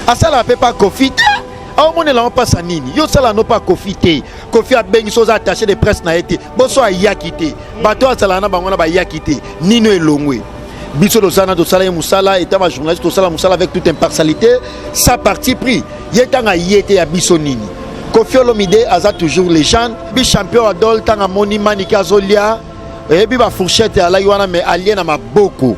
asala pe pas Kofi au monde là on passe à nini yo sala no pas Kofi te Kofi a bengi soza attaché de presse na été boso a yakité bato asala na bango na ba yakité nino elongwe biso do sana do sala musala et ma journaliste do sala musala avec toute impartialité sa parti pris yetanga yete ya biso nini Kofi Olomide aza toujours légende bi champion adol tanga moni maniki azolia et bi ba fourchette ala wana mais allié na maboko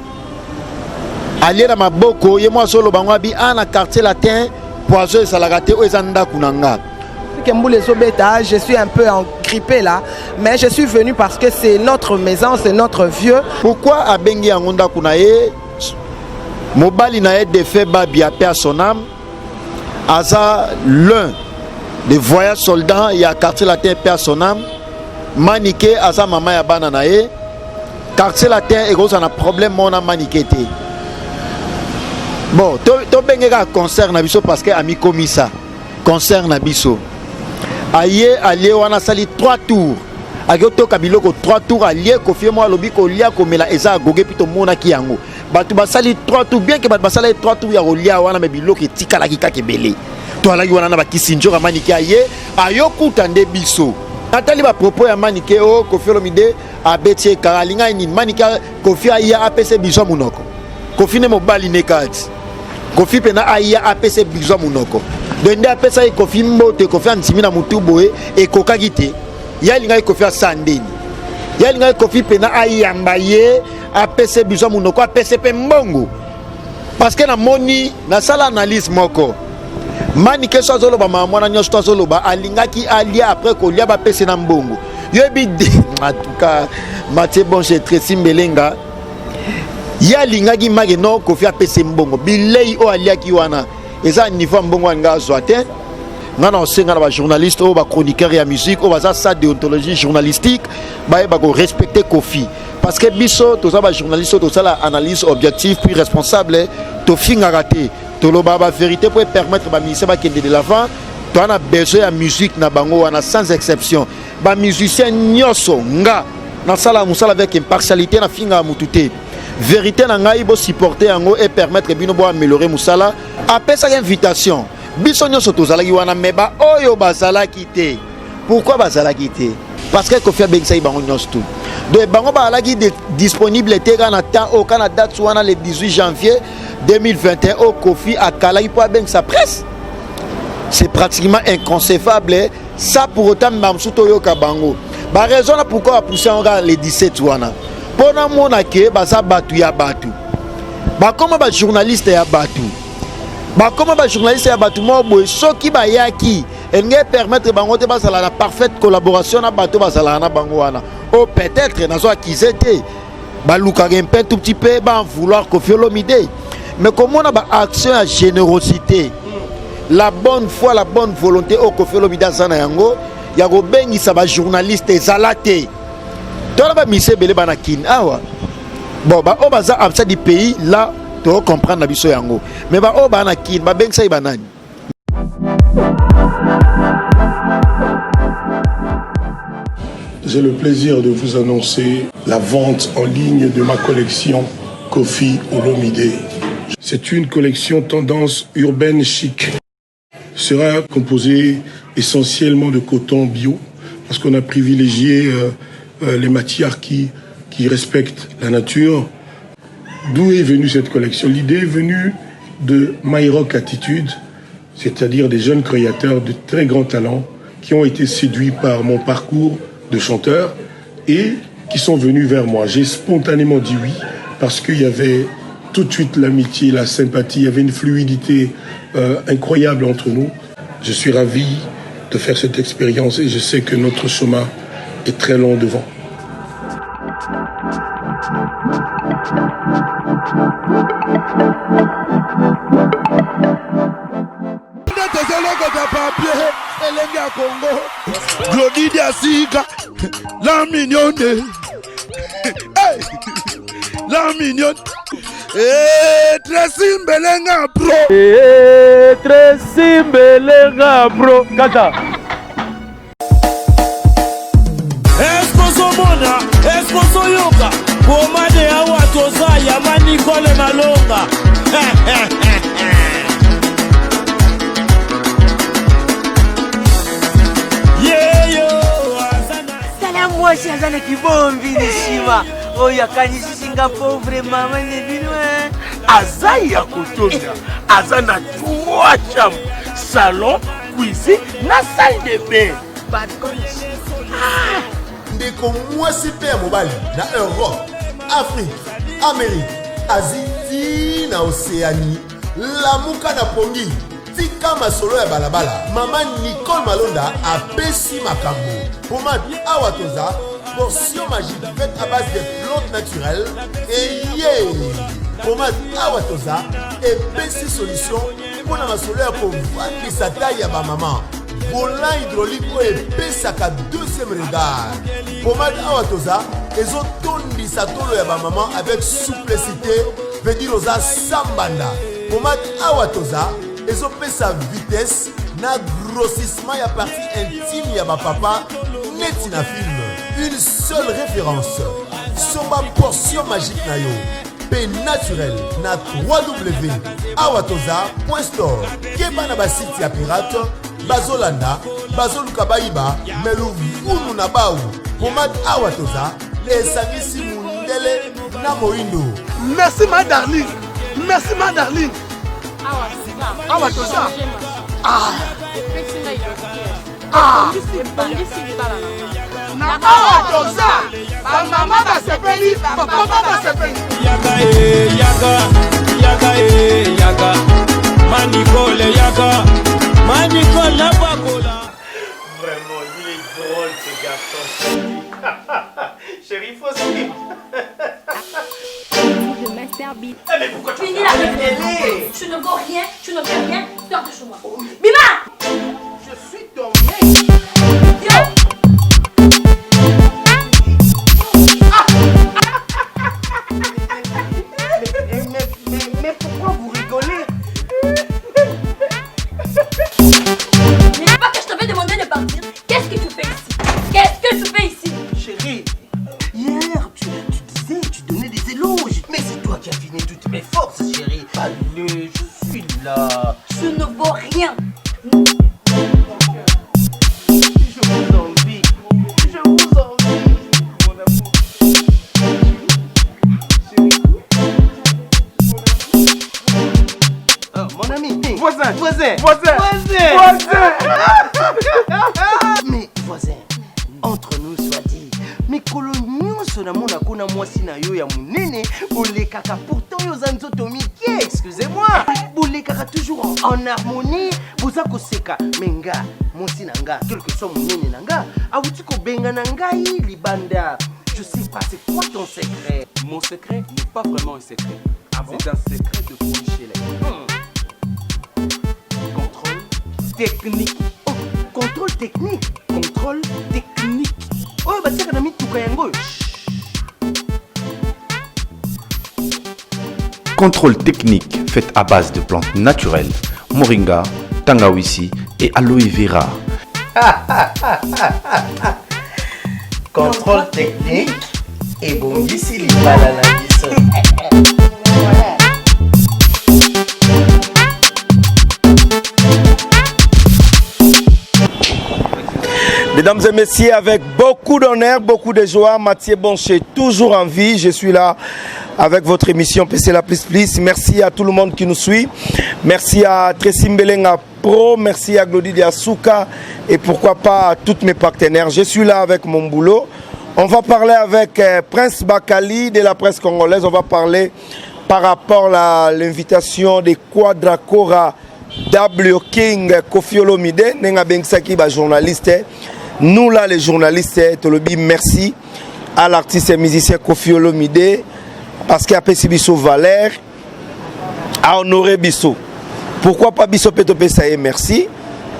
ye moi solo bango bi ana quartier latin poison salagate o ezanda kunanga je suis un peu grippé là, mais je suis venu parce que c'est notre maison, c'est notre vieux. Pourquoi abengi angonda kunaye mobali na de fait babi a perd son âme aza l'un des voyages soldats il y a quartier latin perd son âme maniké aza mama ya bana na ye quartier latin et gros on a problème on a maniké té bon to bengeka concert na biso parce que ami commis ça concert na biso aye allié wana sali 3 tours agoto kabiloko 3 tours allié Kofi mo alobi ko lia ko mela eza goge pito mona ki yango batu basali 3 tours bien que batu basali 3 tours ya lia wana me biloko etikala ki kakebele to alaki wana na bakisinjo manike aye ayokuta nde biso atali ba propos ya manike o Kofi Olomide abetie karalinga ni manike Kofi aya apese biso munoko Kofi ne mobali ne kati Kofi pena aya apese biso munoko dende apesa Kofi mbote Kofi antimi na mutuboe e kokagite yalinga Kofi asandeni yalinga Kofi pena ayamba ye apese biso munoko apese pe mbongo parce que na moni na sala analyse moko manike so zolo ba mwana nyosto zolo ba alingaki alia après ko lia ba pese na mbongo yebi en tout cas Mathieu Bonche très simbelenga yalingaki mage no Kofi apese mbongo bilei o aliaki wana eza niveau mbongo nga zoate ngana osenga na ba journaliste o ba chroniqueur ya musique o baza sa déontologie journalistique ba ko respecter Kofi parce que biso toza ba journaliste to sala analyse objective puis responsable to finga raté to lo ba vérité pour permettre ba ministère ba kende de l'avant to ana besoin ya musique na bango wana sans exception ba musicien nyoso nga na sala musala avec impartialité na finga mutute vérité na ngai bo supporter yango et permettre bino bo améliorer musala après sa invitation biso nyoso tozalaki wana meba oyo bazalaki te pourquoi bazalaki te parce que Kofi abengisa bango nyoso tout donc bango balaki disponible te kana temps au Canada wana le 18 janvier 2021 au Kofi akalaki po abengisa presse c'est pratiquement inconcevable ça pour autant mamsuto yoka bango ba raison pourquoi pousser on le 17 wana pona mona ke baza batu ya batu ba comme ba journaliste ya batu ba comme ba journaliste ya batu mo boy soki ba yaki engé permettre bango te basala la parfaite collaboration na batu basala na bango wana o peut-être nazo akizete ba luka un tout petit peu ba vouloir Kofi Olomide mais comme on a ba action à générosité la bonne foi la bonne volonté au Kofi Olomide sana yango ya go bengisa ba journaliste ezalate to ba mise belé banakin awa bon ba o baza absa du pays là to comprendre na biso yango mais ba o banakin ba bengisa ibanani. J'ai le plaisir de vous annoncer la vente en ligne de ma collection Kofi Olomide. C'est une collection tendance urbaine chic. Sera composée essentiellement de coton bio parce qu'on a privilégié les matières qui respectent la nature. D'où est venue cette collection? L'idée est venue de My Rock Attitude, c'est-à-dire des jeunes créateurs de très grands talents qui ont été séduits par mon parcours de chanteur et qui sont venus vers moi. J'ai spontanément dit oui parce qu'il y avait tout de suite l'amitié, la sympathie, il y avait une fluidité incroyable entre nous. Je suis ravi de faire cette expérience et je sais que notre chemin est très long devant. La mignonne, hey, la mignonne, Tracy Mbelenga bro, Tracy Mbelenga bro, kata. Esposo mona, esposo yoga, pomade awa toza yamani kole malonga. oyo akanisi Singapour vraiment manebino aza ya kotonda aza na 3 chambres, salon, cuisine na salle de bain. Ndeko mwasi pe ya mobali na Europe, Afrique, Amérique, Asie na Océanie, lamuka na pongi tika masolo ya balabala. Maman Nicole Malonda apesi makambo. Pomade awa toza portion magique faite à base de plantes naturelles et pomade awa toza epesi solution pour na masolo ya kovandisa taille ya ba maman. Volant hydraulique oyo epesaka deuxième regard. Pomade awa toza ezotondisa tolo ya ba maman avec souplicité, veut dire oza sambanda. Pomade awa toza ezopesa vitesse na grossissement ya partie intime ya ba papa neti na film. Une seule référence, Soma portion magique na yo, paix naturel na www.awatoza.store. Keba na basiti ya pirate, bazolanda, bazoluka baiba, melu vunu na bau. Pomade Awatoza, esangisi mundele na moindo. Merci ma darling. Merci ma darling. Awatoza. Na Awatoza. Ba mama ba sepeli, ba papa ba sepeli. Yaga. Manicole Yaga. Manicole la bakola. Vraiment, il est drôle ce garçon. Chérie, faut suivre. Mais pourquoi tu finis la réunion? Tu ne vaux rien, tu ne fais rien, sors de chez moi. Bima! Je suis ton mec. Yo! Mais pourquoi vous rigolez? Mais c'est pas que je t'avais demandé de partir. Qu'est-ce que tu fais ici? Qu'est-ce que tu fais ici? Chérie, hier tu disais, tu donnais des éloges. Mais c'est toi qui as fini toutes mes forces, chérie. Allez, je suis là. Tu ne vaux rien. Je vous envie. Je vous envie. Mon amour. Chérie. Oh, mon ami. Voisin. Mais voisin, entre nous soit dit, mais coloniaux na mona kona mwasi na yo ya munene, bolekaka pourtant yo zanzoto mike, excusez-moi. Bolekaka toujours en harmonie, boza koseka menga, mwasi nanga, quel que soit munene nanga, awuti ko benga nangai libanda. Je sais pas, c'est quoi ton secret? Mon secret n'est pas vraiment un secret. Ah bon? C'est un secret de Poulichelek. Contrôle technique. Oh, contrôle technique. Contrôle technique. Oh, bah c'est qu'on a mis tout kayango. Contrôle technique fait à base de plantes naturelles, moringa, tangawizi et aloe vera. Contrôle technique et bon d'ici les bananes. Mesdames et messieurs, avec beaucoup d'honneur, beaucoup de joie, Mathieu Boncher, toujours en vie. Je suis là avec votre émission PC La Plus Plus. Merci à tout le monde qui nous suit. Merci à Tracy Mbelenga Pro, merci à Glody Diasuka et pourquoi pas à tous mes partenaires. Je suis là avec mon boulot. On va parler avec Prince Bakali de la presse congolaise. On va parler par rapport à l'invitation des Quadracora W King Kofi Olomide, Nenga Bengsaki, journaliste. Nous là, les journalistes, Tolobi, merci à l'artiste et musicien Kofi Olomide parce qu'il a payé Bisso Valère, à honorer Bisso. Pourquoi pas Bisso Petope Saye, merci.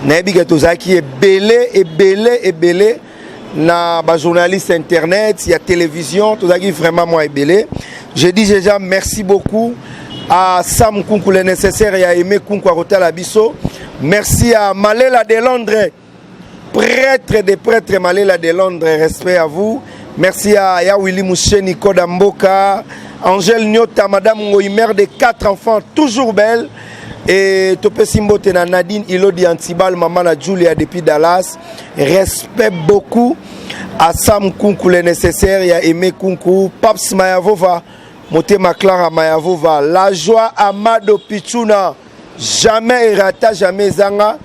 Nabi Gatoza qui est belé. Na journaliste internet, il y a télévision, tout ça qui est vraiment moi belé. Je dis déjà merci beaucoup à Sam Kunku le nécessaire et à Aimé Kunku à Hotel Abisso. Merci à Malela de Londres, prêtre des prêtres Malela de Londres, respect à vous. Merci à Yawili Mouché, Nicolas Mboka, Angèle Nyota, Madame Ngoï, mère de 4 enfants, toujours belle. Et Topé Simbote na Nadine Ilodi Antibal, maman na Julia depuis Dallas. Respect beaucoup à Sam Kunku le nécessaire, il y a Aimé Kunku, Paps Mayavova, Motema Clara Mayavova, la joie Amado Pichuna, jamais Irata, jamais Zanga,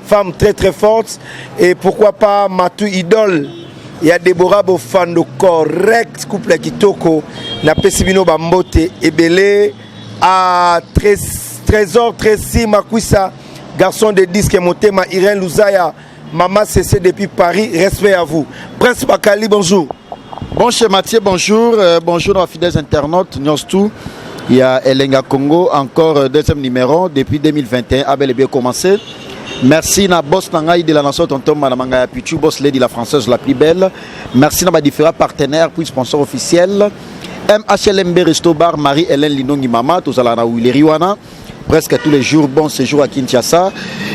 femme très très forte. Et pourquoi pas Matou Idol, il y a Deborah Bofando, correct, couple Kitoko, na Pesibino Bambote, Ebele, à Trésor Tracy Makwissa, garçon de disque Motema, Irène Louzaya, Maman CC depuis Paris, respect à vous. Prince Bakali, bonjour. Bon chez Mathieu, bonjour. Bonjour aux fidèles internautes, Nyostou. Il y a Elenga Congo, encore deuxième numéro, depuis 2021, a bel et bien commencé. Merci na boss Nangaï de la nation, tonton Madamanga Pichu, boss lady la française la plus belle. Merci na différents partenaires, puis sponsors officiels. MHLMB Resto Bar, Marie-Hélène Linongi Mama, tous à la Naouileriwana. Presque tous les jours, bon séjour à Kinshasa.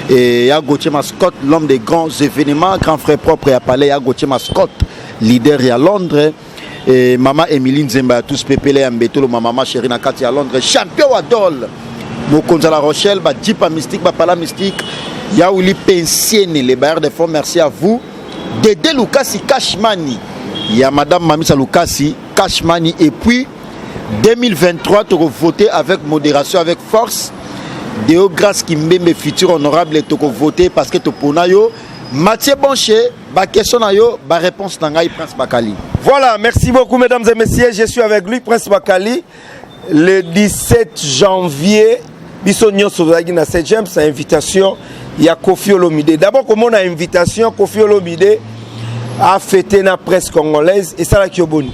Et il y a Gauthier Mascotte, l'homme des grands événements, grand frère propre à Palais. Il y a Gauthier Mascotte, leader à Londres. Et maman Emilie Nzemba, tous pépélés à Mbetolo, ma maman chérie Nakati à Londres. Champion à Dole. Mokonza La Rochelle, Djipa Mystique, Pala Mystique. Il y a Ouli Pensienne, les bailleurs de fonds, merci à vous. Dédé Lukasi Kashmani. Il y a madame Mamisa Lukasi Kashmani. Et puis, 2023, tu vas voter avec modération, avec force. Deo grâce qui m'aime futur honorable et tu vas voter parce que tu peux yo Mathieu Bonché, ba question na yo, ba réponse nangai Prince Bakali. Voilà, merci beaucoup mesdames et messieurs, je suis avec lui Prince Bakali le 17 janvier. Bisogno Sozagi na 7e, c'est invitation, il y a Kofi Olomide. D'abord comme on a invitation Kofi Olomide à fêter la presse congolaise et ça la Kioboni.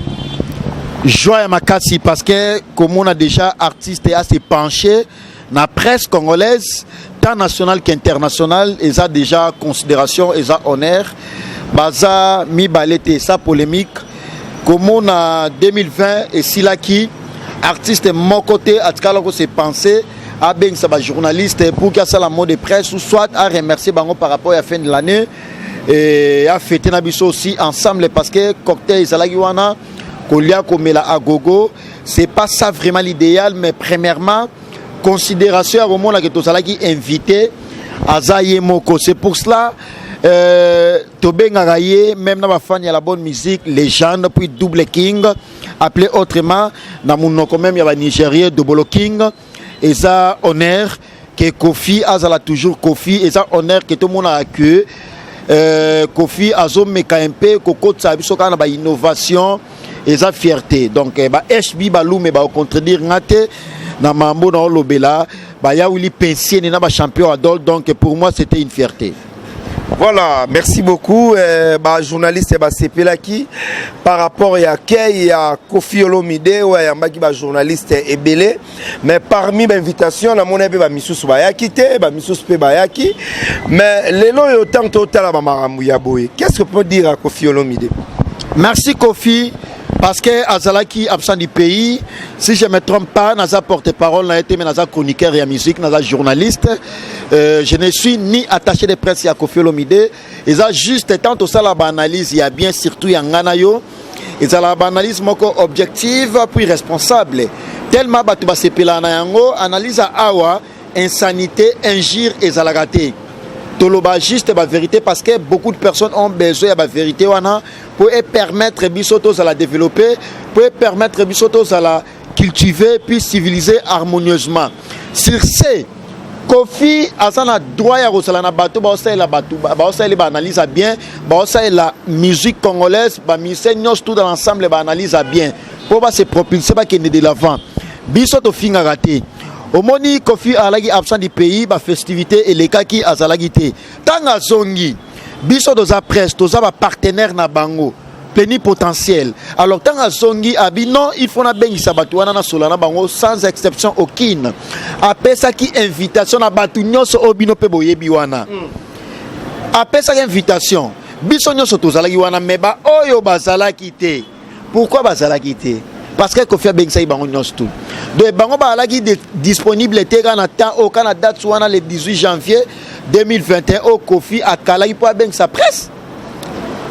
Joie à Makassi parce que comme on a déjà artiste et assez penché la presse congolaise, tant nationale qu'internationale, ils ont déjà considération, ils ont honneur. Baza mi balete sa polémique. Comme on a 2020 et Silaki, artiste mon côté, à ce c'est pensé, à ben ça va journaliste pour qu'il y ait la mot de presse ou soit à remercier Bango par rapport à la fin de l'année et à fêter Nabiso aussi ensemble parce que cocktail Zalagiwana, Kolia Komela Agogo, c'est pas ça vraiment l'idéal, mais premièrement, considération à moment là que tu as invité à Zayemoko. C'est pour cela Tobé Ngaraye, même dans ma fan, il y a la bonne musique, légende, puis Double King, appelé autrement, dans mon nom quand même, il y a la Nigérien, Double King, et ça honneur que Kofi a toujours Kofi, et ça honneur que tout le monde a accueilli. Kofi a zomé KMP, Koko Tsabiso, quand on a innovation, et ça fierté. Donc, HB Balou, mais au contredire, ngate. Na mambo na olobela ba ya wili pensier na ba champion adol, donc pour moi c'était une fierté. Voilà, merci beaucoup journaliste ba Sepelaki par rapport à Kay à Kofi Olomide ou à mbaki ba journaliste ebele, mais parmi l'invitation na mon ebe ba misusu ba yakite ba misusu pe ba yaki, mais lelo yo tant total ba maramu ya boye. Qu'est-ce que peut dire à Kofi Olomide? Merci Kofi. Parce que Azalaki absent du pays, si je ne me trompe pas, Naza porte-parole, n'a été Naza chroniqueur et à musique, Naza journaliste. Je ne suis ni attaché de presse à Kofi Olomide. Ils ont juste tant au la analyse, il y a bien surtout Yanganayo. Ils ont la analyse objective puis responsable. Tellement Batouba Sepela Nayango analyse à Awa, insanité, injure et zalagate. Toloba juste la vérité parce que beaucoup de personnes ont besoin de la vérité pour permettre Bissotos à la développer, pour permettre Bissotos à la cultiver puis civiliser harmonieusement. Sur ce, Kofi a un droit à Rosalana Batou, il analyse bien, la musique congolaise, tout dans l'ensemble, analyse bien. Pour se propulser, qu'il est de l'avant. Bissotos finga raté. Au moni Kofi alagi absent du pays, ba festivité et les kaki azalagité. Tanga zongi, biso doza presse, doza ba partenaire na bango, plénipotentiel. Alors tanga zongi abi non, il faut na bengi sabatuana na solana bango sans exception aucune. Apesa ki invitation na batu nyonso obino pe boyebi wana. Apesa ki invitation. Biso nyonso tozalaki wana meba oyo bazalaki te. Pourquoi bazalaki te? Parce que Kofi a bien ça, il tout. Donc, bango ba alaki disponible était au Canada le 18 janvier 2021 au Kofi a Kala, il peut bien sa presse.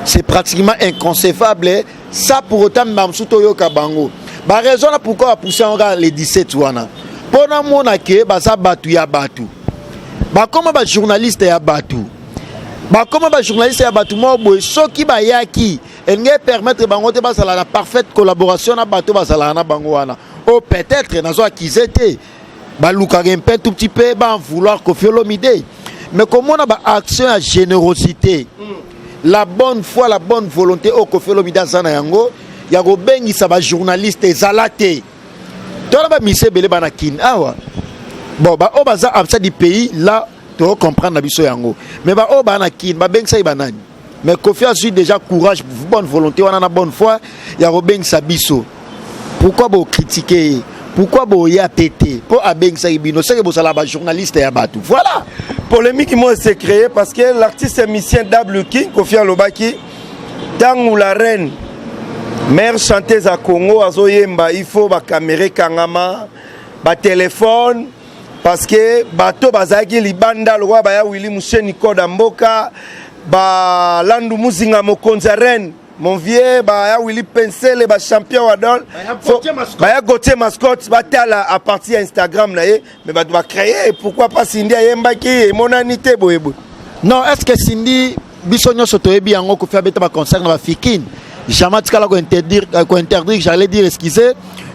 C'est pratiquement inconcevable. Ça pour autant Mamsouto Yoka Bango. Bah raison là pourquoi a poussé en le 17 wana. pona mona ke baza batu ya batu bakoma ba journaliste ya batu bakoma ba journaliste ya batu mo boye soki bayaki engé permettre bango te basala na parfaite collaboration na bato basala na bango wana o peut-être nazo accuser te balukaka un peu tout petit peu ba vouloir Koffi Olomide mais comment on a ba action à générosité la bonne foi la bonne volonté au Koffi Olomide sana yango ya go bengisa ba journaliste ezalate tona ba mise belé bana kin awa bon ba o baza absa du pays là tu comprendre na biso yango mais ba o bana kin ba bengisa ibanani mais Koffi a eu déjà courage bonne volonté on a na bonne foi ya go bengisa biso pourquoi vous critiquer pourquoi vous y a pété pour abengisa ibino c'est que vous allez ba journaliste ya batu voilà polémique moi s'est créé parce que l'artiste musicien W King Koffi Olobaki tangu la reine mère chanteuse à Congo azoyemba il faut ba caméra kangama ba téléphone parce que bato bazaki libanda lwa ba ya Willy Musheni Koda Mboka ba landu muzinga mokonza reine mon vieux ba ya Willy Pensele ba champion wadol ba ya Gauthier mascotte ba tala à partir Instagram na ye mais ba doit créer pourquoi pas Cindy yembaki et monanité boyebo non est-ce que Cindy biso nyoso toyebi yango ko faire beta ba concert na ba fikine jamais tikala ko interdire j'allais dire excusez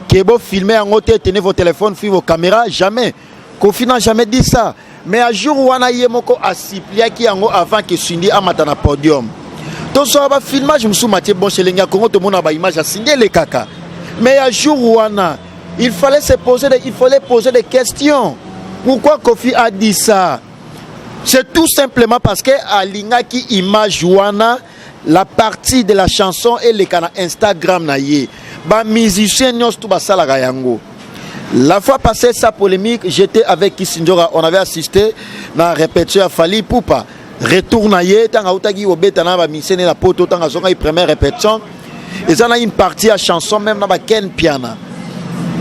que bo filmer yango te tenez vos téléphones suivez vos caméras jamais Koffi n'a jamais dit ça mais à jour wana yemoko a supplié ki yango avant que Cindy amata na podium donc ça va filmage musu Mathieu bon chez lenga Congo to mona ba image a signé les kaka mais à jour wana il fallait poser des questions pourquoi Koffi a dit ça c'est tout simplement parce que alinga ki image wana la partie de la chanson et les canaux Instagram na ye ba musicien nyos tout basala ga yango la fois passée sa polémique j'étais avec Kisinjora on avait assisté na répétition à Fali Poupa retourne ye tanga utaki obeta na ba musicien na poto tanga zonga première répétition et ça na une partie à chanson même na ba ken piana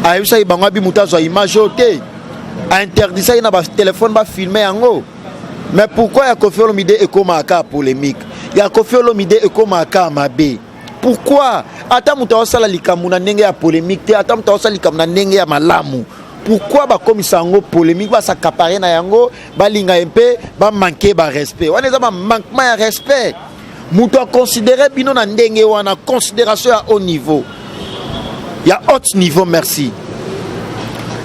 a ça ibangwa bi mutazo image oté a interdit ça na ba téléphone ba filmer yango mais pourquoi ya Koffi Olomide et comme aka polémique ya Koffi Olomide et comme aka mabe pourquoi ata muta osala likamu na ndenge ya polémique te ata muta osala likamu na ndenge ya malamu pourquoi ba komisa yango polémique ba s'accaparer na yango ba linga mpe ba manquer ba respect wana za ba manquement ya respect muto a considérer bino na ndenge wana considération à haut niveau ya haut niveau merci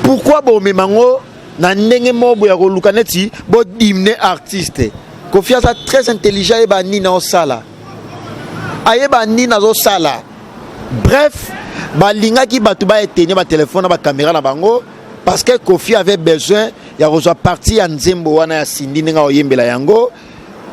pourquoi bo memango na ndenge mobo ya koluka neti bo dimne artiste Koffi aza très intelligent et ba nina osala ayeba nina zo sala bref ba linga ki batu ba éteigner ba téléphone ba caméra na bango parce que Koffi avait besoin ya rejoindre partie ya nzembo wana ya Cindy nga oyembela yango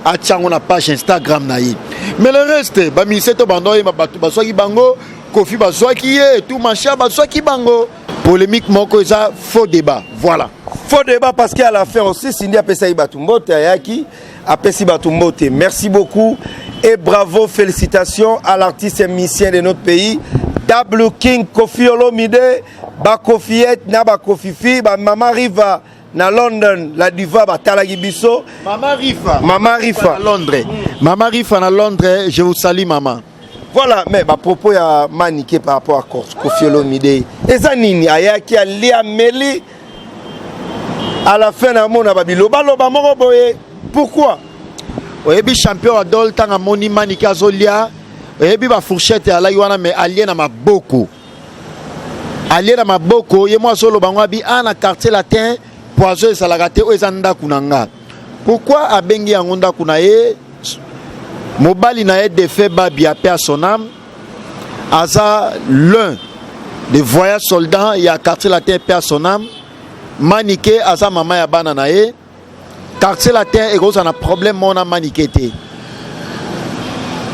a tchango na page Instagram na yi mais le reste ba miseto bando yeba batu baswaki bango Koffi baswaki ye tout machin baswaki bango polémique moko eza faux débat voilà faux débat parce qu'à la fin aussi Cindy a pesa ibatumbote ayaki a pesi batumbote merci beaucoup et bravo félicitations à l'artiste musicien de notre pays W King Koffi Olomide ba Koffiette na ba Koffifi ba Mama Riva na London la diva ba talagi biso Mama Rifa na Londres Mama Rifa na Londres je vous salue maman voilà mais ba propos ya maniqué par rapport à Koffi Olomide eza nini ayaki alia meli à la fin na mona ba biloba loba moko boye pourquoi oyebi champion adol tanga moni maniki azolia oyebi ba fourchette ala wana mais alien na maboko ye moi solo bangwa bi ana quartier latin poison esalagate o ezanda kunanga pourquoi abengi yango ndaku na ye mobali na ye défait babi a paix à son âme aza l'un des voyageurs soldats ya quartier latin paix à son âme manike aza mama ya bana na ye quartier latin et gros on a problème mon a maniqué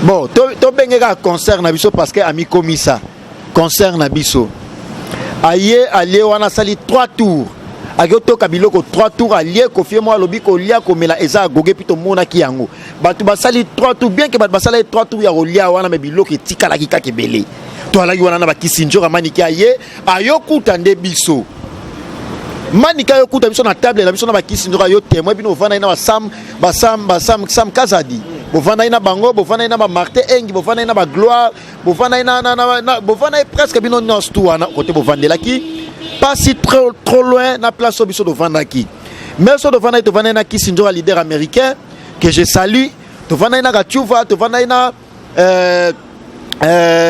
bon to bengeka concert na biso parce que ami komisa concert na biso aye allié wana sali 3 tours agoto kabiloko 3 tours allié Koffi mo alobi ko lia ko mela eza goge pito mona ki yango batu basali 3 tours bien que batu basali 3 tours ya lia wana me biloko etikala kika kebele to ala wana na ba Kisinjora maniki aye ayokuta nde biso manika yokuta biso na table na biso na ba Kisinjora yo témoin bino vana na Sam Kazadi bovana ina bango bovana ina ba Martin Engi bovana ina ba Gloire bovana ina bovana presque bino nyos tout wana côté bovandela ki pas si trop loin na place obiso de Vandaki. Mais so de Vandaki to Vandaki Sinjora leader américain que je salue, to Vandaki na Gachuva, to Vandaki na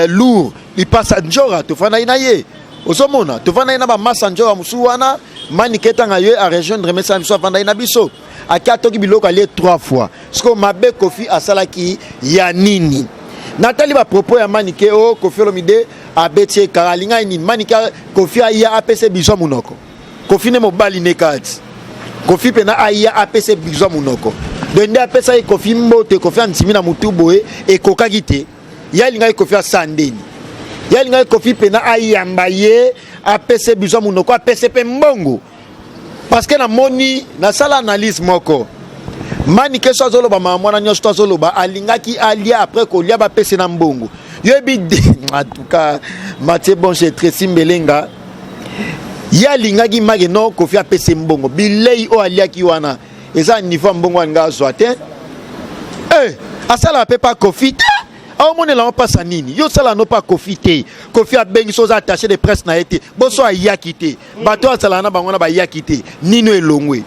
lourd, il passe à Njora, to Vandaki na ye. Osomona, to Vandaki na ba Massanjora musuwana, maniketa ngaye a rejoindre message so Vandaki na biso. Akatoki biloko aller 3 fois. Ce que Mabe Kofi asalaki ya nini. Nathalie va propos ya manike o Kofi Olomide abetie karalinga nini manika Kofi ya APC biso munoko. Kofi ne mobali ne kati. Kofi pena aya APC biso munoko. Dende apesa e Kofi mbote Kofi antimi na mutuboe e kokagite. Ya linga Kofi asandeni. Ya linga Kofi pena aya mbaye APC biso munoko APC pe mbongo. Parce que na moni na sala analyse moko. Mani ke so zolo ba mwana nyo sto zolo ba alingaki alia après ko lia ba pese na mbongo. Yebi en tout cas Mathieu Bonche Tracy Mbelenga ya lingaki mage no ko fi apese mbongo. Bilei o alia ki wana eza niveau mbongo nga zoate. Asala pe pas Kofi. Au monde là on passe à nini. Yo sala no pas Kofi te. Kofi a bengi so attaché de presse na été. Boso a yakité. Bato asala na bango na ba yakité. Nino elongwe.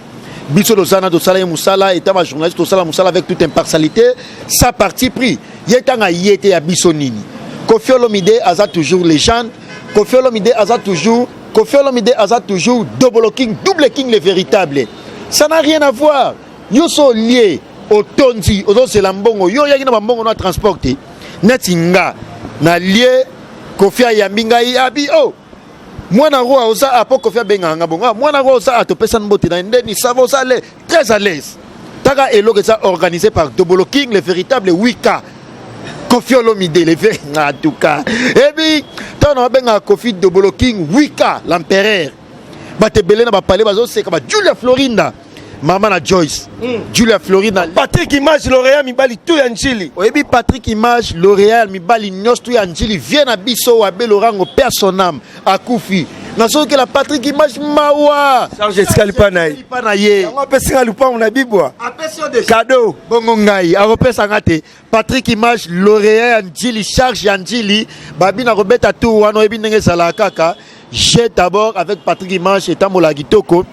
Biso do sana do sala musala et ma journaliste do sala musala avec toute impartialité. Sa parti pris. Yetanga yete ya biso nini. Kofi Olomide aza toujours légende. Kofi Olomide aza toujours double king le véritable. Ça n'a rien à voir. Yo so lié au tondi, au c'est lambongo. Yo yaki na mbongo na transporter. Netinga na lié Kofi Ayambinga abi oh mwana roa osa apo Kofi Benganga bonga mwana roa osa atopesa mbote na ndeni savo sale très à l'aise taka elo que ça organisé par Double King le véritable Wika Kofi Olomide le vrai en tout cas et puis tano benga Kofi Double King Wika l'empereur bate belé na ba parler bazo c'est comme Julia Florinda Maman na Joyce, Julia Florina, Patrick Image L'Oréal Mibali tout Anjili. Oyebi Patrick Image L'Oréal Mibali nyos tout Anjili vient à biso à Belorango personam à Koufi. Na so que la Patrick Image mawa. Charge Scalipanaï. On peut se galupa on a bibwa. Cadeau. Bongo ngai, a repesa ngate. Patrick Image L'Oréal Anjili charge Anjili, babi na robeta tout wana oyebi ndenge sala kaka. J'ai d'abord avec Patrick Image et Tamola Gitoko.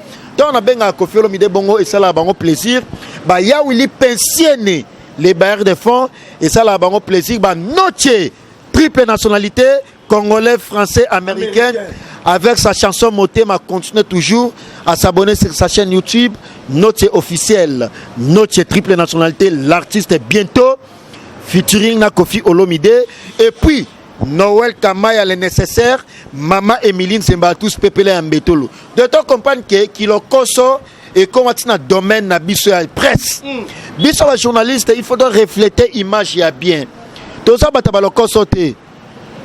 On a bien Kofi Olomide bongo et ça là bango plaisir ba ya wili pensionné les bailleurs de fonds et ça là bango plaisir ba noche triple nationalité congolais français américain avec sa chanson Moté m'a continué toujours à s'abonner sur sa chaîne YouTube noche officielle noche triple nationalité l'artiste est bientôt featuring na Kofi Olomide et puis Noël Kamaya le nécessaire, Maman Emeline Semba tous pepele en betolo. De temps comprendre que Kilo Koso et comment tu na domaine na biso ya presse. Biso la journaliste, il faut donc refléter image ya bien. Tout ça bata ba lokoso te.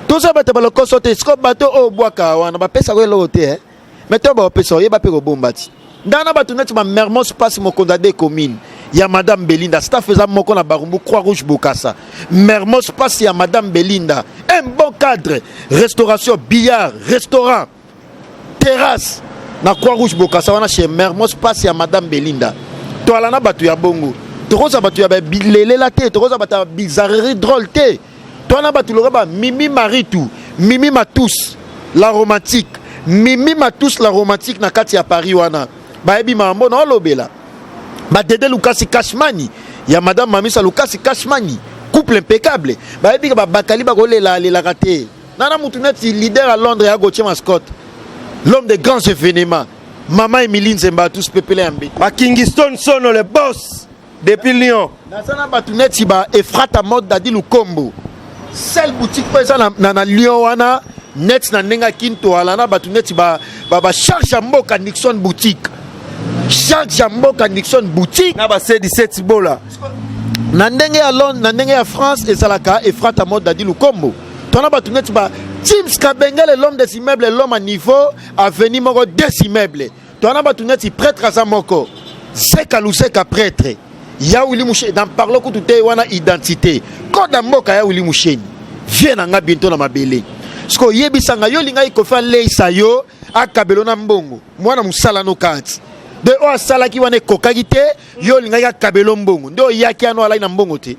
Tout ça bata ba lokoso te. Sko bato o boaka wana ba pesa ko lo te. Mais to ba pesa ye ba pe ko bombati. Ndana batu net ma Mermoz passe mon condamné commune. Il y a Madame Belinda, staff faisant mon qu'on a Barumbu Croix-Rouge Bokassa. Mermoz passe il y a Madame Belinda. Un bon cadre, restauration, billard, restaurant, terrasse. Na Croix-Rouge Bokassa, on a chez Mermoz passe il y a Madame Belinda. Toi là na batu ya bongo. Toi batu ya bilele la té, toi batu bizarrerie drôle té. Toi na batu le Mimi Maritou, Mimi Matous, la romantique. Mimi Matous la romantique na kati ya Paris wana. Ba ebi mambo na lobela. Ba Dede Lukasi Kashmani, ya Madame Mamisa Lukasi Kashmani, couple impeccable. Ba ebi ba Bakali ba kolela la raté. Nana Moutouneti leader à Londres ya Gauthier Mascotte. L'homme de grands événements. Maman Emeline Zemba tous pepele ambe. Ba Kingston Sono le boss depuis Lyon. Nasana Batuneti ba Efrata mode dadi Lukombo. Seule boutique pour ça na Lyon wana net na nenga kinto alana Batuneti ba charge mboka Nixon boutique. Chaque Jamboka Nixon boutique na ba C17 bola na ndenge ya Londres na ndenge ya France et salaka et frata mode dadi Lukombo tona batuneti ba James Kabengele l'homme des immeubles l'homme à niveau avenue moko des immeubles tona batuneti prêtre azamoko Seka Luseka prêtre ya Willy Mouché dans parlo ko tout wana identité code mboka ya Willy Mouché vient nga bientôt na mabele sko yebisanga yo linga ikofa leisa yo akabelo na mbongo mwana musala no kati de o sala ki wane kokaki te yo linga ya kabelo mbongo ndo yaki ano ala na mbongo te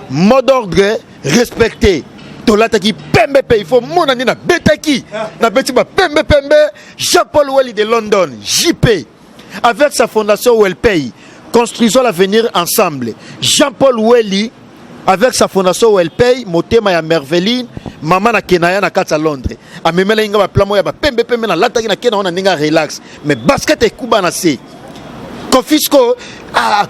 mot d'ordre respecté tolataki pembe pe il faut mona ni na betaki na beti ba pembe Jean-Paul Welly de London JP avec sa fondation Wellpay construisons l'avenir ensemble. Jean-Paul Welly avec sa fondation Wellpay motema ya Merveline maman na Kenaya na kata Londres amemela inga ba plan mo ya ba pembe na lataki na Kena on ninga relax mais basket e kuba na se Confisco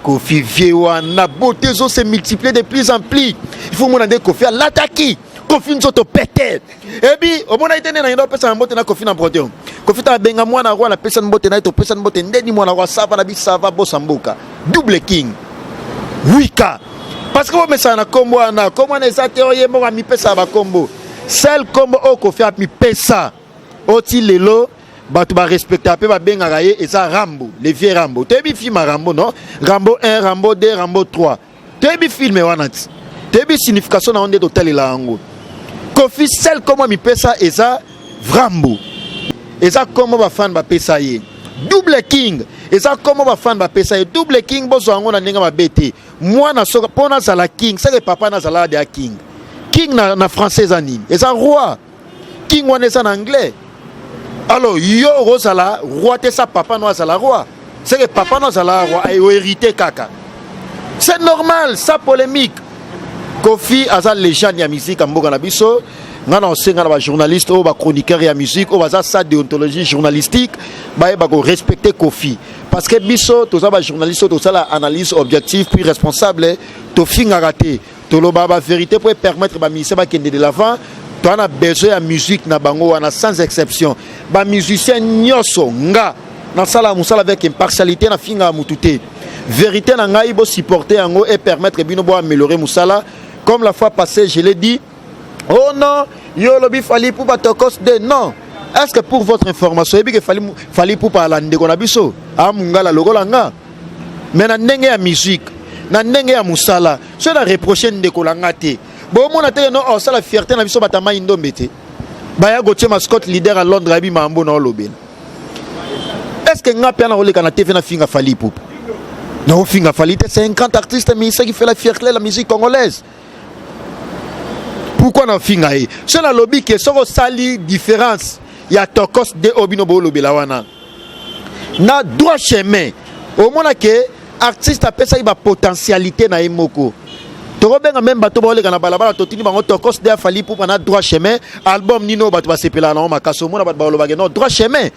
Kofi viewa na beauté zo se multiplier de plus en plus il faut mon Kofi à l'attaquer Kofi nzoto pété et puis au mona itene na ndo pesa mbote na Kofi na protéon Kofi ta benga mwana roi la pesa mbote na to pesa mbote ndeni mwana roi sava na bisava bosamboka double king wika parce que vous ça na combo na comment les ateliers mo mi pesa ba combo celle combo o Kofi a mi pesa oti lelo batu ba respecter pe ba benga raye et ça Rambo les vieux Rambo tebi film Rambo non Rambo 1 Rambo 2 Rambo 3 tebi film wanati tebi signification na onde total la ngo Kofi celle comment mi pesa et ça Rambo et ça comment ba fan ba pesa ye double king et ça comment ba fan ba pesa ye double king bozo ngo na ninga ba bete moi na soka pona za la king c'est que papa na za la de king king na français anime et ça roi king wana ça en anglais. Alors, yo rosala roi te sa papa no azala roi. C'est que papa no azala roi a hérité kaka. C'est normal, ça polémique. Kofi azal légende ya musique en mboka na biso. Ngana osenga na ba journaliste ou ba chroniqueur ya musique ou ba sa déontologie journalistique, ba ko respecter Kofi parce que biso to za ba journaliste to sala analyse objective puis responsable to finga raté. To lo ba vérité pour permettre ba ministère ba kende de l'avant. On a besoin de musique na bango wana sans exception ba musicien nyoso nga na sala musala avec impartialité na finga mutute vérité na ngai bo supporter yango et permettre bino bo améliorer musala comme la fois passée je l'ai dit oh non yo lobi fali pour batokos de non est-ce que pour votre information ebi que fali pour parler ndeko na biso amungala lokola nga mais na ndenge ya musique na ndenge ya musala so na reprocher ndeko la ngate bon mon atelier non oh ça la fierté na biso batama indombe te baya gotie mascotte leader à Londres abi mambo na lobel est-ce que nga pia na oleka na TV na finga fali poup na finga fali te 50 artistes mais ça qui fait la fierté la musique congolaise pourquoi na finga e c'est la lobby qui soko sali différence ya tokos de obino bo lobela wana na droit chemin au mona que artiste apesa ba potentialité na emoko Robenga même bato ba oleka na balabala totini bango tokos de fali pour na droit chemin album nino bato ba sepela na makaso mona bato ba olobage non droit chemin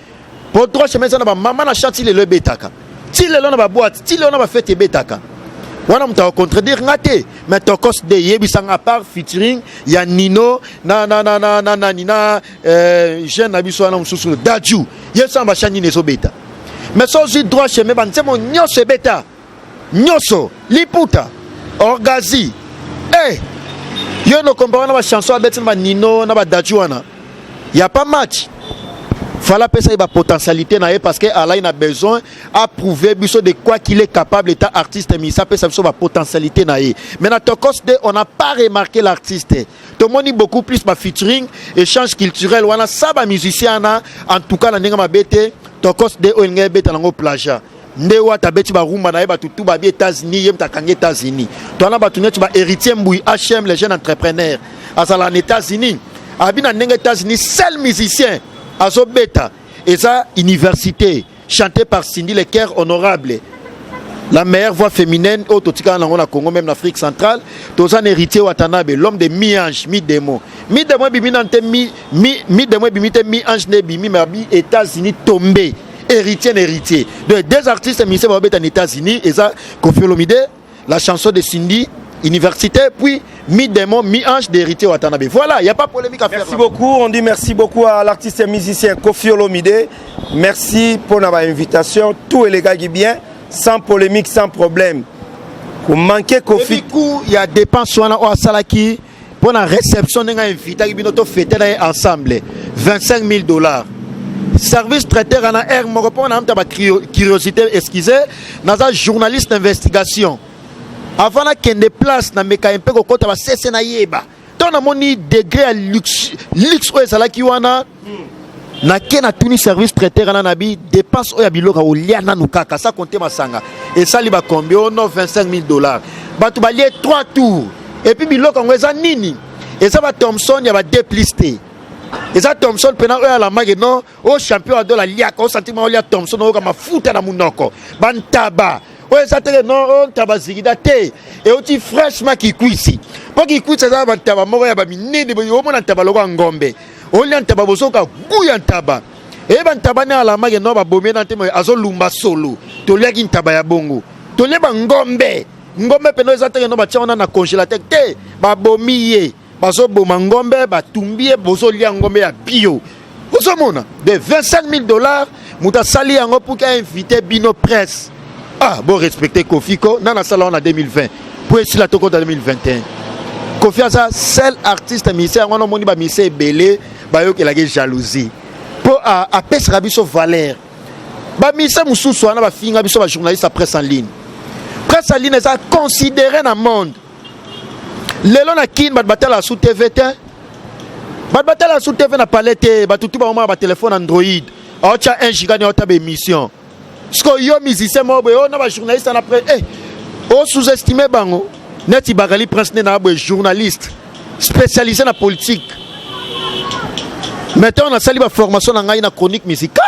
pour droit chemin ça na ba mama na chati le betaka ti le na ba boîte ti le na ba fête betaka wana mta contredire ngate mais tokos de yebisanga par featuring ya nino na nina jeune na biso na mususu daju yesa ba chani ne so beta mais so ji droit chemin ba nsemo nyoso beta nyoso liputa Orgazi, yo no comparons la chanson avec Nino, na Dajuana. Il y a pas match. Fallait penser à potentialité parce que Allah a besoin à prouver de quoi qu'il est capable état artiste mais ça peut ça sa potentialité mais na Tokos de on n'a pas remarqué l'artiste. Tout le monde dit beaucoup plus ma featuring échange culturel on a ça ba musicien en tout cas la ninga mabete Tokos de on nga beta nango plagia. Ndewa tabeti ba rumba na ba tutu ba bi États-Unis yem ta kangi États-Unis to na ba tunet ba héritier mbui HM les jeunes entrepreneurs azala en États-Unis abina nenga États-Unis seul musicien azo beta et ça université chanté par Cindy Lecker honorable la meilleure voix féminine au totika na Congo même en Afrique centrale to za héritier Watanabe l'homme de mi-ange mi-démon mi-démon biminante mi-démon bimite mi-ange ne bimi mabi États-Unis tombé héritier. De deux artistes ministres en États-Unis, et ça, Kofi Olomide, la chanson de Cindy, université, puis mi-démon, mi-ange d'héritier Watanabe. Voilà, il n'y a pas de polémique à faire. Merci beaucoup, on dit merci beaucoup à l'artiste et musicien Kofi Olomide. Merci pour notre invitation. Tout est les gars qui bien, sans polémique, sans problème. Vous manquez Kofi. Du coup, il y a des pensions à Salaki pour la réception d'un invité qui est fêté ensemble. $25,000. Service traiteur en air, mon repos, on a ma curiosité, excusez, dans un journaliste d'investigation. Avant qu'il ne déplace, na meka un peu au côté, c'est na yeba. Tant na moni degré à luxe ou ezala ki wana, na kena tuni service traiteur en nabi dépense oya biloka o liana nukaka, ça compte masanga. Et ça li ba combien? $25,000. Batu ba lié 3 tours. Et puis biloka ngweza nini? Et ça va Thompson, il y a 2+T. Et ça Thompson, pendant à la mague, non, au champion de la liaka, au sentiment, il y a Thompson, au comme fouta na munoko, bantaba. Ouais, ça te non, on taba zigida te. Et on dit fraîchement qui cuisi. Pas qui cuisi, ça va taba, moi, y'a mine de au moins taba logo ngombe. On y a taba bosoka, gouyan taba. Et ban taba na la mague, non, ba bomé dans temo, azo lumba solo. To legi taba ya bongo. To leba ngombe. Ngombe peno za te no ba tia on na congélateur te. Ba bomiye. Bazo boma ngombe ba tumbie bozo lia ngombe ya bio. Bozo mona de $25,000 muta sali yango pour qu'à inviter Bino Presse. Ah bon respecter Kofi ko na salon en 2020. Pour essayer la toko en 2021. Kofi a ça seul artiste musicien on moni ba musicien belé ba yo ke la jalousie. Pour à pèse rabiso valeur. Ba musicien mususu na ba finga biso ba journaliste à presse en ligne. Presse en ligne est considéré dans le monde. Lelo na kin bat batala sous TV te. Bat batala sous TV na palette ba tutu ba ba téléphone Android. A tia 1 giga ni ota be émission. Sko yo musicien mo be on na ba journaliste na après o sous-estimer bango. Neti Bagali Prince na ba journaliste spécialisé na politique. Maintenant on a sali ba formation na ngai na chronique musicale.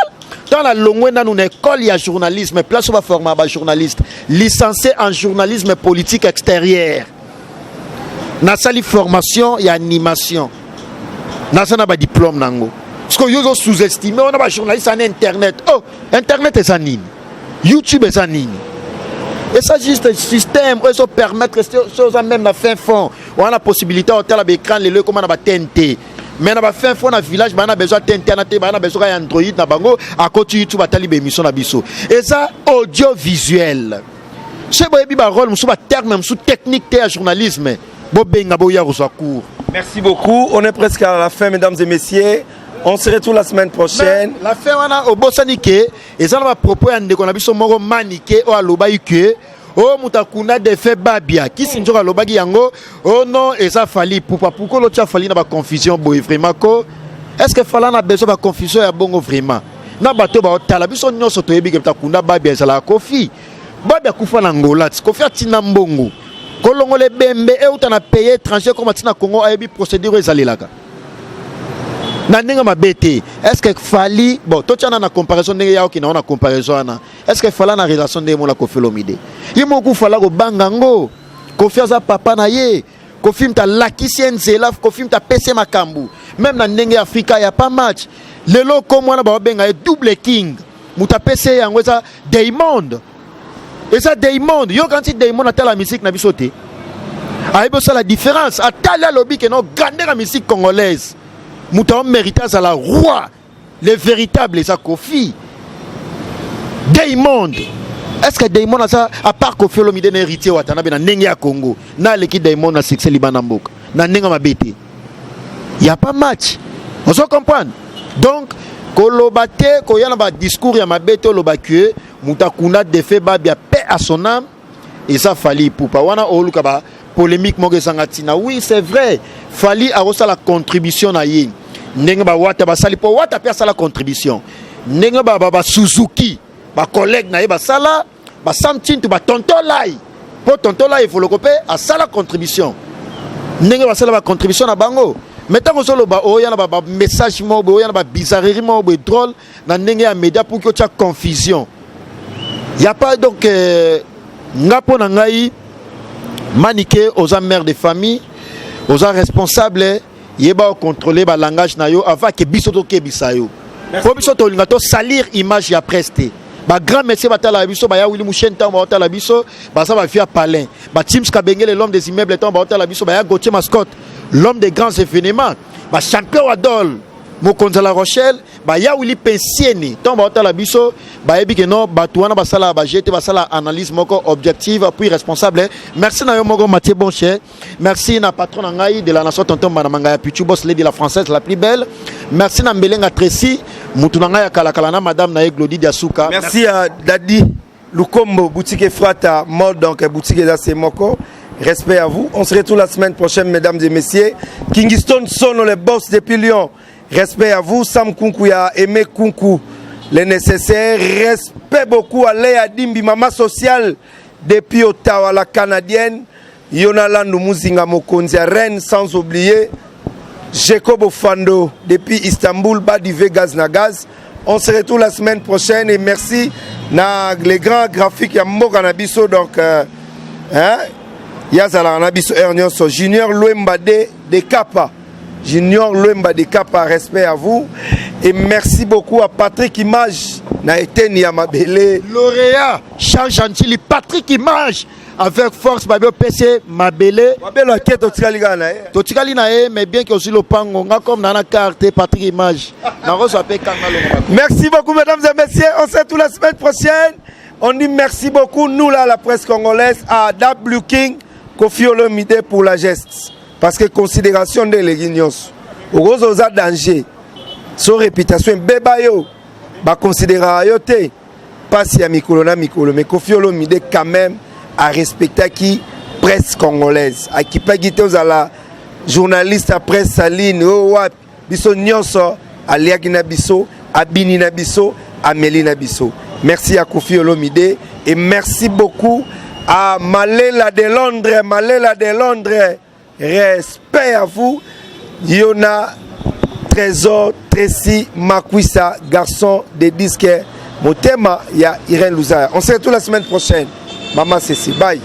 Dans la longue dans une école il y a journalisme place on va former ba journaliste licencié en journalisme politique extérieur. Na sali formation et animation. Na sana ba diplôme nango. Parce que yo sous-estimé on a ba journaliste en internet. Oh, internet est anine. YouTube est anine. Et ça juste un système où ça permettre choses même na fin fond. On a la possibilité de faire l'écran les comment na ba TNT. Mais na ba fin fond na village ba na besoin TNT na te ba na besoin Android na bango à côté YouTube batali be émission na biso. Et ça audiovisuel. C'est boyebi ba rôle musu ba terme musu technique te journalisme. Merci beaucoup. On est presque à la fin, mesdames et messieurs. On se retrouve la semaine prochaine. La fin, on a au Bossanike. Et ça, on va proposer un déconnabiso moro manique au alobaïke. Oh, mutakuna de fait babia. Qui s'injure à l'obagi yango? Oh non, et ça fallait. Pourquoi l'autre a fallu na ba confusion boy vraiment ko? Est-ce que fallait na besoin ba confusion ya bongo vraiment? Na bato ba otala biso nyoso to yebi ke mutakuna babia ça la kofi. Babia kufa na ngola. Kofi atina mbongo. Kolongo le bembe et où t'as payé étranger comme tu n'as Congo a eu procédure ezalelaka. Nandenga mabete. Est-ce que fali bon toi tu as na comparaison ndenge ya okina na comparaison na. Est-ce que fala na relation de mo la Koffi Olomide. Yimo ku fala ko bangango. Koffi aza papa na ye. Koffi mta lakisi nzela Koffi mta pese makambu. Même na ndenge Afrika ya pas match. Lelo ko mwana ba benga e double king. Muta pese yango za Diamond. Et ça Diamond, yo quand tu Diamond a la musique na bisoté. Aïe ça la différence. A tala lobby que non gardé la musique congolaise. Mouton mérite à la roi, le véritable ça Kofi. Diamond. Est-ce que Diamond a ça à part Koffi Olomide na héritier watana be na ndenge ya Congo. Na l'équipe Diamond na succès Liban mboka. Na ndenge mabete. Il y a pas match. On se comprend. Donc kolobate ko yana ba discours ya mabete lobakue mutakuna defait babia paix à son âme et ça fallait pour pas wana oluka ba polémique moge sangatina. Oui, c'est vrai. Fallait a reçu la contribution na ye. Ndenge ba wata ba sali po wata pia sala contribution. Ndenge ba Suzuki, ba collègue na ye ba sala, ba Samtin to ba tonton lai. Po tonton lai faut le copier à sala contribution. Ndenge ba sala ba contribution na bango. Maintenant on solo ba oyana ba message mo ba oyana ba bizarrerie mo ba drôle na ndenge ya média pour que tu aies confusion. Il n'y a pas donc ngapo na ngai maniqué aux mères de famille, aux responsables, yeba contrôler ba langage na yo avant que biso to ke bisayo. Pour biso to linga to salir image ya preste. Ba grand monsieur batala biso ba ya Willy Mouchenta ba batala biso ba ça ba via Palin. Ba Tims Kabengele l'homme des immeubles temps ba batala biso ba ya Gauthier Mascotte, l'homme des grands événements. Ba champion Adol Mokonza La Rochelle, ba ya Willy Pensieni, tant ba otala biso, ba ebi ke no batuana ba sala ba jeté ba sala analyse moko objective puis responsable. Merci na yo moko Mathieu Boncher. Merci na patron na ngai de la nation tonton Manamanga ya Pichu boss lady la française la plus belle. Merci na Mbelenga Tracy, mutu na ngai ya kala na madame na Glody Diasuka. Merci à Dadi Lukombo boutique Frata mode donc boutique d'Assé Moko. Respect à vous. On se retrouve la semaine prochaine mesdames et messieurs. Kingston Sono le boss depuis Lyon. Respect à vous, Sam Kunkouya, Aimé Kunkou, les nécessaires. Respect beaucoup à Léa Dimbi, maman sociale depuis Ottawa, la canadienne. Yonalandu Muzinga Mokonzi à Rennes, sans oublier Jacob Ofando depuis Istanbul, Badi Vegas Nagaz. On se retrouve la semaine prochaine et merci na les grands graphiques ya Mboka Nabiso donc Yazala Nabiso Ernioso Junior Luemba de Kappa. Junior Luemba de Kappa, respect à vous et merci beaucoup à Patrick Image na Eteni Amabele lauréat Charles Gentili Patrick Image avec force Babio PC Mabele Mabele qui totikali gana totikali na mais bien que aussi le pango nga comme na carte Patrick Image na reçoit pe kanga lo. Merci beaucoup mesdames et messieurs, on se retrouve la semaine prochaine. On dit merci beaucoup nous là la presse congolaise à W King Kofi Olomide pour la geste parce que considération de l'Egignos aux autres danger son réputation bebayo ba considérer yote pas si mikolo na mikolo mais Kofi Olomide quand même à respecter qui presse congolaise à qui pas guité aux la journaliste à presse saline oh wa biso nyonso aliaki na biso abini na biso ameli na biso. Merci à Kofi Olomide et merci beaucoup à Malela de Londres, respect à vous. Yona Trésor Tracy Makwissa, garçon de disques. Mon thème, il y a Irène Louzaya. On se retrouve la semaine prochaine. Maman Cécile, bye.